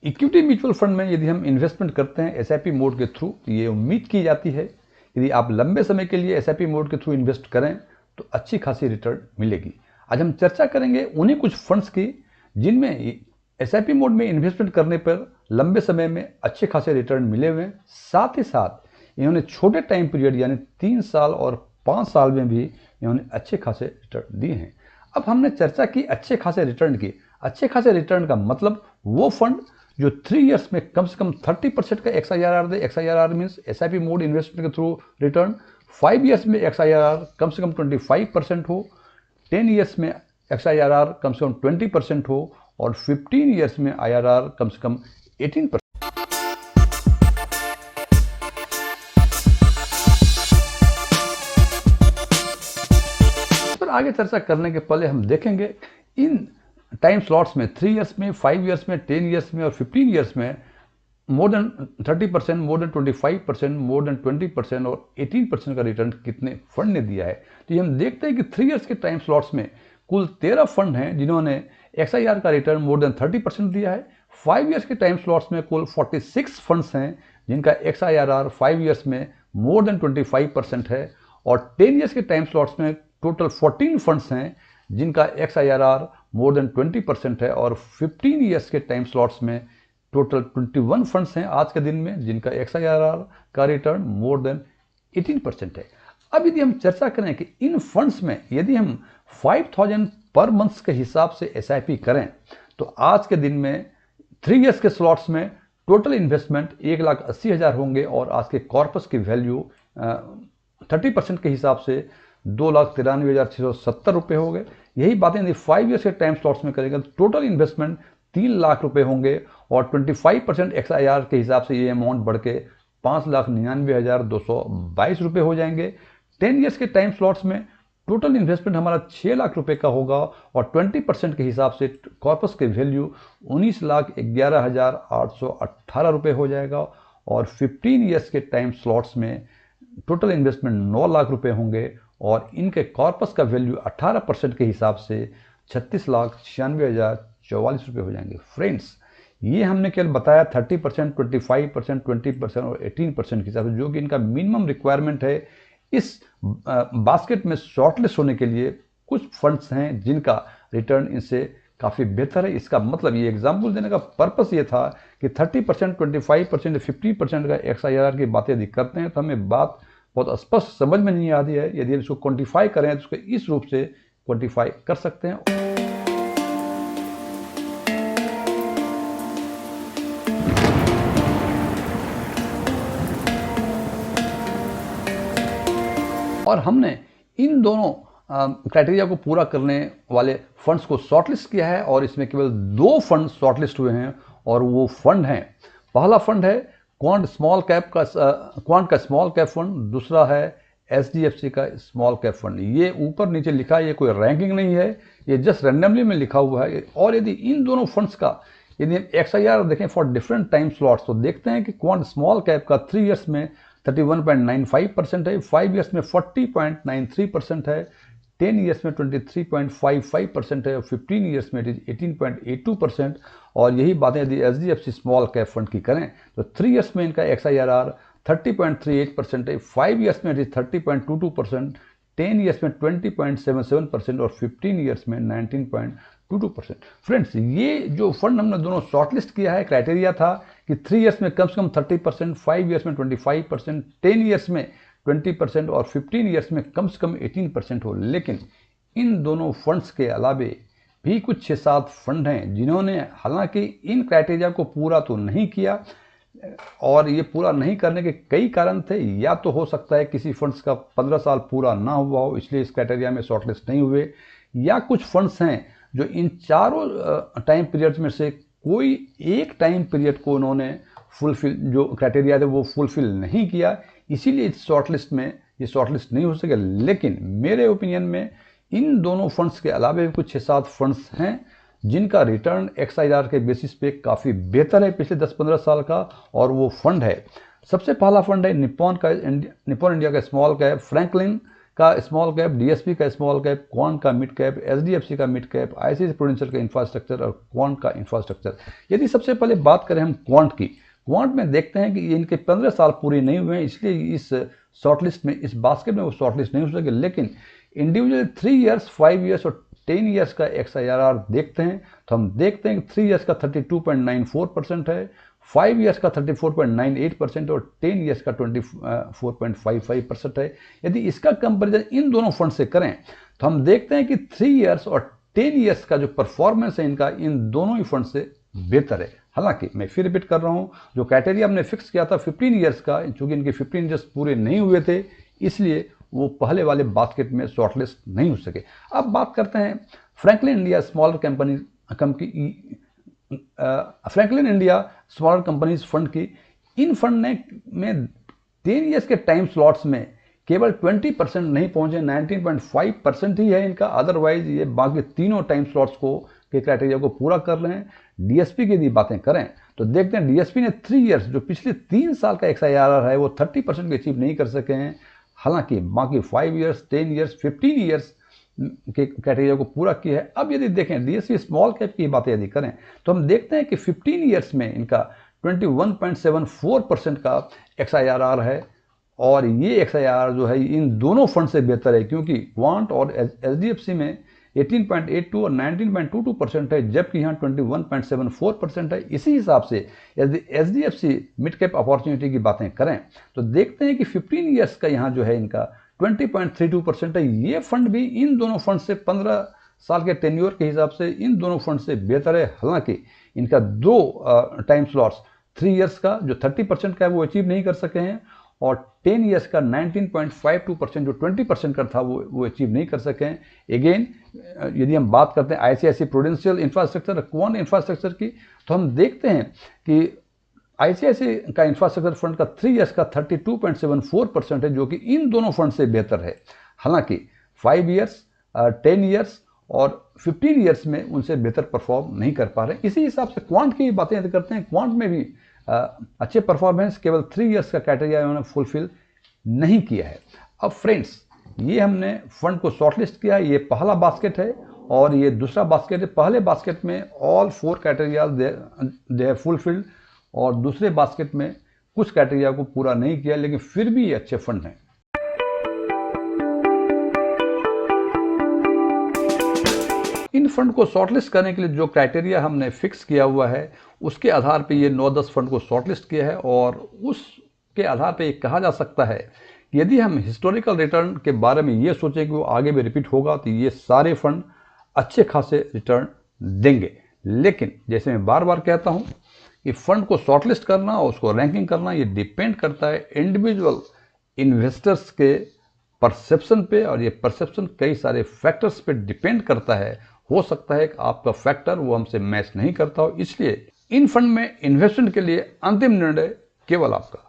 Equity mutual fund में यदि हम इन्वेस्टमेंट करते हैं एसआईपी मोड के थ्रू, तो ये उम्मीद की जाती है यदि आप लंबे समय के लिए एसआईपी मोड के थ्रू इन्वेस्ट करें तो अच्छी खासी रिटर्न मिलेगी। आज हम चर्चा करेंगे उन्हीं कुछ फंड्स की जिनमें एसआईपी मोड में इन्वेस्टमेंट करने पर लंबे समय में अच्छे खासे रिटर्न मिले हुए हैं। साथ ही साथ इन्होंने छोटे टाइम पीरियड यानी 3 साल और 5 साल में भी इन्होंने अच्छे खासे रिटर्न दिए हैं। अब हमने चर्चा की अच्छे खासे रिटर्न की। अच्छे खासे रिटर्न का मतलब वो फंड जो 3 इयर्स में कम से कम 30% का XIRR दे। XIRR means SIP mode investment के थ्रू रिटर्न। 5 इयर्स में XIRR कम से कम 25% हो, 10 इयर्स में XIRR कम से कम 20% हो और 15 इयर्स में IRR कम से कम 18%। पर आगे चर्चा करने के पहले हम देखेंगे इन टाइम स्लॉट्स में 3 इयर्स में, 5 इयर्स में, 10 इयर्स में और 15 इयर्स में more than 30%, more than 25%, more than 20% और 18% का रिटर्न कितने फंड ने दिया है। तो ये हम देखते हैं कि 3 इयर्स के टाइम स्लॉट्स में कुल 13 फंड हैं जिन्होंने XIR का रिटर्न मोर देन 30% दिया है। 5 इयर्स के टाइम स्लॉट्स में कुल 46 फंड्स हैं जिनका XIRR 5 इयर्स में मोर देन 25% है और 10 इयर्स के टाइम स्लॉट्स में टोटल 14 फंड्स हैं जिनका XIRR मोर देन 20% है और 15 इयर्स के टाइम स्लॉट्स में टोटल 21 फंड्स हैं आज के दिन में जिनका XIRR का रिटर्न मोर देन 18% है। अब यदि हम चर्चा करें कि इन फंड्स में यदि हम 5000 पर मंथ के हिसाब से SIP करें तो आज के दिन में 3 इयर्स के स्लॉट्स में टोटल इन्वेस्टमेंट 1,80,000 होंगे और आज के कॉर्पस की वैल्यू 30% के हिसाब से 2,93,670 रुपये हो गए। यही बातें यदि 5 इयर्स के टाइम स्लॉट्स में करेंगे तो टोटल इन्वेस्टमेंट 3 लाख रुपए होंगे और 25% XIR के हिसाब से ये अमाउंट बढ़ के 5,99,222 रुपये हो जाएंगे। 10 इयर्स के टाइम स्लॉट्स में टोटल इन्वेस्टमेंट हमारा 6 लाख रुपए का होगा और 20% के हिसाब से कॉर्पस की वैल्यू 19,11,818 रुपये हो जाएगा और 15 इयर्स के टाइम स्लॉट्स में टोटल इन्वेस्टमेंट 9 लाख रुपए होंगे और इनके कॉर्पस का वैल्यू 18% के हिसाब से 36,96,044 रुपये हो जाएंगे। फ्रेंड्स, ये हमने केवल बताया 30%, 25%, 20% और 18% के हिसाब से, जो कि इनका मिनिमम रिक्वायरमेंट है। इस बास्केट में शॉर्टलिस्ट होने के लिए कुछ फंड्स हैं जिनका रिटर्न इनसे काफ़ी बेहतर है। इसका मतलब ये एग्जाम्पल देने का पर्पस ये था कि 30%, 25%, 50% का XIRR की बातें यदि करते हैं तो हमें बात बहुत स्पष्ट समझ में नहीं आती है। यदि हम इसको क्वान्टिफाई करें तो उसको इस रूप से क्वान्टिफाई कर सकते हैं। और हमने इन दोनों क्राइटेरिया को पूरा करने वाले फंड्स को शॉर्टलिस्ट किया है और इसमें केवल 2 फंड शॉर्टलिस्ट हुए हैं और वो फंड हैं, पहला फंड है क्वांट का स्मॉल कैप फंड, दूसरा है SDFC का स्मॉल कैप फंड। ये ऊपर नीचे लिखा है, ये कोई रैंकिंग नहीं है, ये जस्ट रैंडमली में लिखा हुआ है। और यदि इन दोनों फंड्स का यदि हम XIR देखें फॉर डिफरेंट टाइम स्लॉट्स तो देखते हैं कि क्वांट स्मॉल कैप का 3 इयर्स में 31.95% है, 5 इयर्स में 40.93% है, 10 इयर्स में 23.55% है और 15 इयर्स में 18.82%। और यही बातें यदि SDFC स्मॉल कैप फंड की करें तो 3 इयर्स में इनका XIRR 30.38% है, 5 इयर्स में 30.22%, 10 इयर्स में 20.77% और 15 इयर्स में 19.22%। फ्रेंड्स, ये जो फंड हमने दोनों शॉर्टलिस्ट किया है, क्राइटेरिया था कि 3 इयर्स में कम से कम 30%, 5 इयर्स में 25%, 10 इयर्स में 20% और 15 इयर्स में कम से कम 18% हो। लेकिन इन दोनों फंड्स के अलावे भी कुछ 6-7 फंड हैं जिन्होंने हालांकि इन क्राइटेरिया को पूरा तो नहीं किया और ये पूरा नहीं करने के कई कारण थे। या तो हो सकता है किसी फंड्स का 15 साल पूरा ना हुआ हो इसलिए इस क्राइटेरिया में शॉर्टलिस्ट नहीं हुए, या कुछ फंड्स हैं जो इन चारों टाइम पीरियड्स में से कोई एक टाइम पीरियड को उन्होंने फुलफिल, जो क्राइटेरिया थे वो फुलफिल नहीं किया, इसीलिए इस शॉर्टलिस्ट में ये शॉर्टलिस्ट नहीं हो सके। लेकिन मेरे ओपिनियन में इन दोनों फंड्स के अलावा भी कुछ 6-7 फंड्स हैं जिनका रिटर्न XIR के बेसिस पे काफ़ी बेहतर है पिछले 10-15 साल का, और वो फंड है, सबसे पहला फंड है निप्पॉन इंडिया का स्मॉल कैप फ्रैंकलिन का स्मॉल कैप, डीएसपी का स्मॉल कैप, क्वांट का मिड कैप, एचडीएफसी का मिड कैप, आईसीआईसी प्रूडेंशियल का इंफ्रास्ट्रक्चर और क्वांट का इंफ्रास्ट्रक्चर। यदि सबसे पहले बात करें हम क्वांट की, क्वांट में देखते हैं कि ये इनके 15 साल पूरे नहीं हुए हैं, इसलिए इस शॉर्टलिस्ट में, इस बास्केट में वो शॉर्टलिस्ट नहीं हो सके। लेकिन इंडिविजुअल 3 ईयर्स, 5 ईयर्स और 10 ईयर्स का XIRR देखते हैं तो हम देखते हैं कि 3 ईयर्स का 32.94% है, 5 ईयर्स का 34.98% और 10 ईयर्स का 24.55% है। यदि इसका कंपैरिजन इन दोनों फंड से करें तो हम देखते हैं कि 3 ईयर्स और 10 ईयर्स का जो परफॉर्मेंस है इनका इन दोनों ही फंड से बेहतर है। हालांकि मैं फिर रिपीट कर रहा हूं, जो क्राइटेरिया हमने फिक्स किया था 15 ईयर्स का, चूंकि इनके 15 ईयर्स पूरे नहीं हुए थे इसलिए वो पहले वाले बास्केट में शॉर्टलिस्ट नहीं हो सके। अब बात करते हैं Franklin India smaller Franklin India smaller companies fund की। इन फंड ने में 10 ईयर्स के टाइम स्लॉट्स में केवल 20% नहीं पहुंचे, 19.5% ही है इनका। अदरवाइज ये बाकी तीनों टाइम स्लॉट्स को के क्राइटेरिया को पूरा कर रहे हैं। डीएसपी की यदि बातें करें तो देखते हैं डीएसपी ने 3 ईयर्स, जो पिछले 3 साल का XIRR है, वो 30% भी अचीव नहीं कर सके हैं। हालांकि बाकी 5 ईयर्स, 10 ईयर्स, 15 ईयर्स के क्राइटेरिया को पूरा किया है। अब यदि देखें डीएसपी स्मॉल कैप की बातें यदि करें तो हम देखते हैं कि 15 ईयर्स में इनका 21.74% का XIRR है और ये XIRR जो है इन दोनों फंड से बेहतर है, क्योंकि क्वांट और एचडीएफसी में 18.82 और 19.22% है, जबकि यहाँ 21.74% है। इसी हिसाब से यदि एचडीएफसी मिड कैप अपॉर्चुनिटी की बातें करें तो देखते हैं कि 15 ईयर्स का यहाँ जो है इनका 20.32% है। ये फंड भी इन दोनों फंड से 15 साल के टेन्योर के हिसाब से इन दोनों फंड से बेहतर है। हालांकि इनका 2 टाइम स्लॉट्स 3 ईयर्स का जो 30% का है वो अचीव नहीं कर सके हैं और 10 ईयर्स का 19.52% जो 20% का था वो अचीव नहीं कर सके हैं। अगेन यदि हम बात करते हैं ICICI Prudential infrastructure, quant infrastructure की, तो हम देखते हैं कि आईसीआईसी का इंफ्रास्ट्रक्चर फंड का 3 ईयर्स का 32.74% है, जो कि इन दोनों फंड से बेहतर है। हालांकि 5 ईयर्स, 10 ईयर्स और 15 ईयर्स में उनसे बेहतर परफॉर्म नहीं कर पा रहे। इसी हिसाब से क्वांट की बातें यदि करते हैं, क्वांट में भी अच्छे परफॉर्मेंस, केवल 3 ईयर्स का क्राइटेरिया उन्होंने फुलफिल नहीं किया है। अब फ्रेंड्स, ये हमने फंड को शॉर्टलिस्ट किया, ये पहला बास्केट है और ये दूसरा बास्केट है। पहले बास्केट में all 4 criteria they have fulfilled और दूसरे बास्केट में कुछ क्राइटेरिया को पूरा नहीं किया, लेकिन फिर भी ये अच्छे फंड हैं। इन फंड को शॉर्टलिस्ट करने के लिए जो क्राइटेरिया हमने फिक्स किया हुआ है उसके आधार पे ये 9-10 फंड को शॉर्टलिस्ट किया है और उसके आधार पे ये कहा जा सकता है कि यदि हम हिस्टोरिकल रिटर्न के बारे में ये सोचें कि वो आगे भी रिपीट होगा तो ये सारे फंड अच्छे खासे रिटर्न देंगे। लेकिन जैसे मैं बार बार कहता हूँ कि फंड को शॉर्टलिस्ट करना और उसको रैंकिंग करना ये डिपेंड करता है इंडिविजुअल इन्वेस्टर्स के परसेप्शन पे, और ये परसेप्शन कई सारे फैक्टर्स पे डिपेंड करता है। हो सकता है कि आपका फैक्टर वो हमसे मैच नहीं करता हो, इसलिए इन फंड में इन्वेस्टमेंट के लिए अंतिम निर्णय केवल आपका।